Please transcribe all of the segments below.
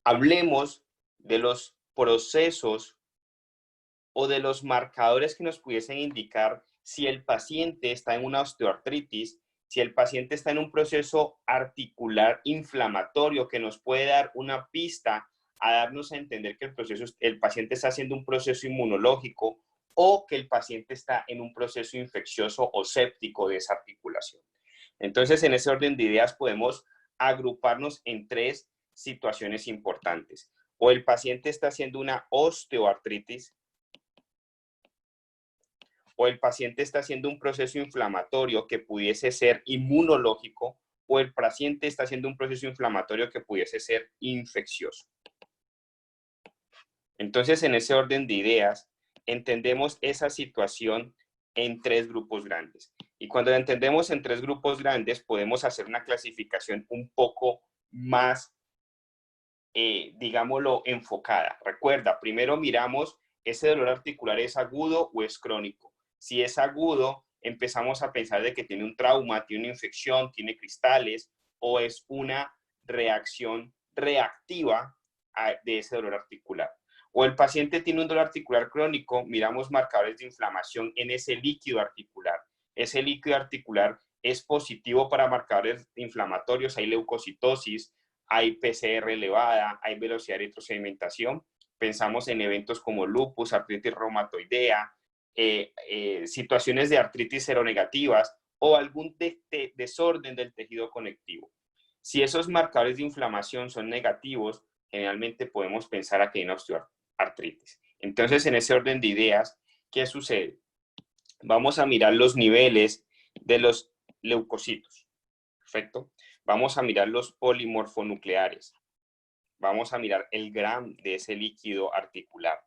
Hablemos de los procesos o de los marcadores que nos pudiesen indicar si el paciente está en una osteoartritis, si el paciente está en un proceso articular inflamatorio que nos puede dar una pista a darnos a entender que el paciente está haciendo un proceso inmunológico o que el paciente está en un proceso infeccioso o séptico de esa articulación. Entonces, en ese orden de ideas podemos agruparnos en tres situaciones importantes. O el paciente está haciendo una osteoartritis, o el paciente está haciendo un proceso inflamatorio que pudiese ser inmunológico, o el paciente está haciendo un proceso inflamatorio que pudiese ser infeccioso. Entonces, en ese orden de ideas, entendemos esa situación en tres grupos grandes. Y cuando la entendemos en tres grupos grandes, podemos hacer una clasificación un poco más, digámoslo, enfocada. Recuerda, primero miramos ese dolor articular, ¿es agudo o es crónico? Si es agudo, empezamos a pensar de que tiene un trauma, tiene una infección, tiene cristales, o es una reacción reactiva de ese dolor articular. O el paciente tiene un dolor articular crónico, miramos marcadores de inflamación en ese líquido articular. Ese líquido articular es positivo para marcadores inflamatorios, hay leucocitosis, hay PCR elevada, hay velocidad de retrosedimentación. Pensamos en eventos como lupus, artritis reumatoidea, situaciones de artritis seronegativas o algún desorden del tejido conectivo. Si esos marcadores de inflamación son negativos, generalmente podemos pensar aquí en osteoartritis. Entonces, en ese orden de ideas, ¿qué sucede? Vamos a mirar los niveles de los leucocitos. Perfecto. Vamos a mirar los polimorfonucleares. Vamos a mirar el GRAM de ese líquido articular.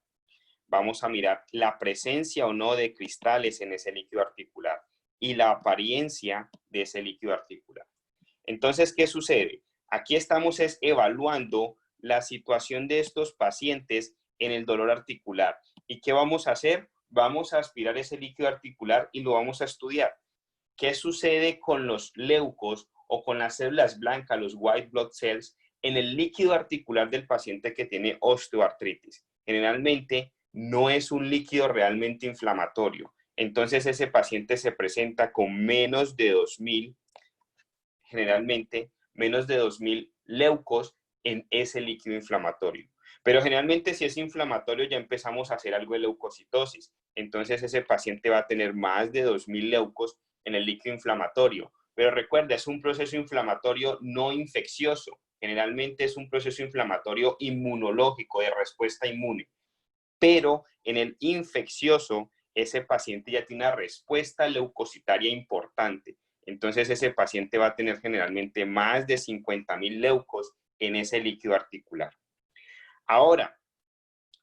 Vamos a mirar la presencia o no de cristales en ese líquido articular y la apariencia de ese líquido articular. Entonces, ¿qué sucede? Aquí estamos evaluando la situación de estos pacientes en el dolor articular. ¿Y qué vamos a hacer? Vamos a aspirar ese líquido articular y lo vamos a estudiar. ¿Qué sucede con los leucos o con las células blancas, los white blood cells, en el líquido articular del paciente que tiene osteoartritis? Generalmente no es un líquido realmente inflamatorio. Entonces ese paciente se presenta con menos de 2000, generalmente menos de 2000 leucos en ese líquido inflamatorio. Pero generalmente si es inflamatorio ya empezamos a hacer algo de leucocitosis. Entonces ese paciente va a tener más de 2000 leucos en el líquido inflamatorio. Pero recuerda, es un proceso inflamatorio no infeccioso. Generalmente es un proceso inflamatorio inmunológico, de respuesta inmune. Pero en el infeccioso, ese paciente ya tiene una respuesta leucocitaria importante. Entonces ese paciente va a tener generalmente más de 50.000 leucos en ese líquido articular. Ahora,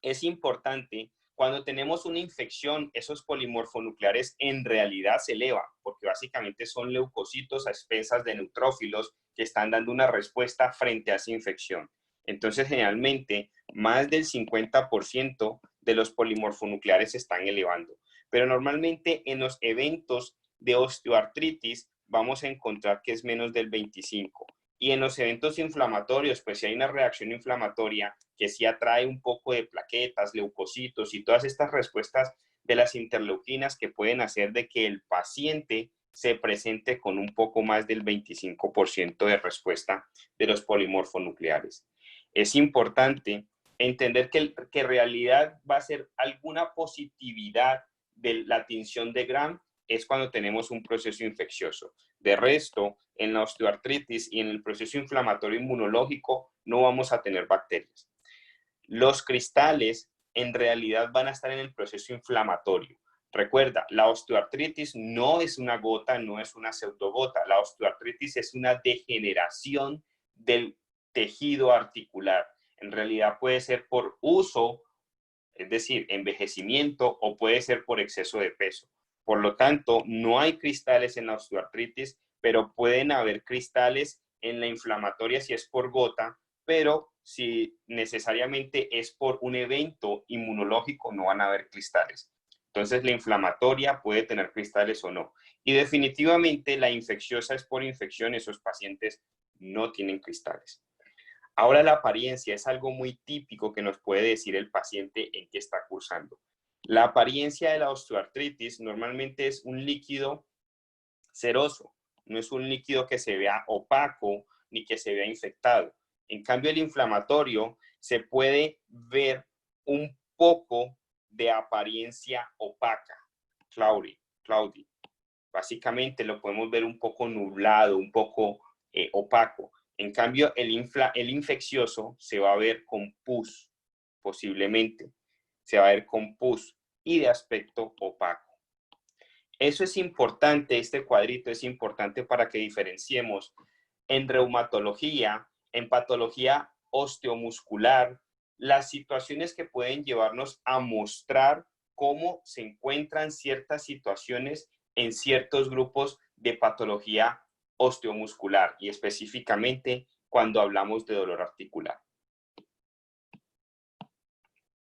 es importante, cuando tenemos una infección, esos polimorfonucleares en realidad se elevan, porque básicamente son leucocitos a expensas de neutrófilos que están dando una respuesta frente a esa infección. Entonces, generalmente, más del 50% de los polimorfonucleares se están elevando. Pero normalmente en los eventos de osteoartritis vamos a encontrar que es menos del 25%. Y en los eventos inflamatorios, pues si hay una reacción inflamatoria que sí atrae un poco de plaquetas, leucocitos y todas estas respuestas de las interleuquinas que pueden hacer de que el paciente se presente con un poco más del 25% de respuesta de los polimorfonucleares. Es importante entender que en realidad va a ser alguna positividad de la tinción de Gram es cuando tenemos un proceso infeccioso. De resto, en la osteoartritis y en el proceso inflamatorio inmunológico no vamos a tener bacterias. Los cristales en realidad van a estar en el proceso inflamatorio. Recuerda, la osteoartritis no es una gota, no es una pseudogota. La osteoartritis es una degeneración del tejido articular. En realidad puede ser por uso, es decir, envejecimiento, o puede ser por exceso de peso. Por lo tanto, no hay cristales en la osteoartritis, pero pueden haber cristales en la inflamatoria si es por gota, pero si necesariamente es por un evento inmunológico, no van a haber cristales. Entonces, la inflamatoria puede tener cristales o no. Y definitivamente la infecciosa es por infección, esos pacientes no tienen cristales. Ahora la apariencia es algo muy típico que nos puede decir el paciente en qué está cursando. La apariencia de la osteoartritis normalmente es un líquido ceroso, no es un líquido que se vea opaco ni que se vea infectado. En cambio, el inflamatorio se puede ver un poco de apariencia opaca, cloudy. Básicamente lo podemos ver un poco nublado, un poco opaco. En cambio, el infeccioso se va a ver con pus, posiblemente. Se va a ver con pus y de aspecto opaco. Eso es importante, este cuadrito es importante para que diferenciemos en reumatología, en patología osteomuscular, las situaciones que pueden llevarnos a mostrar cómo se encuentran ciertas situaciones en ciertos grupos de patología osteomuscular y específicamente cuando hablamos de dolor articular.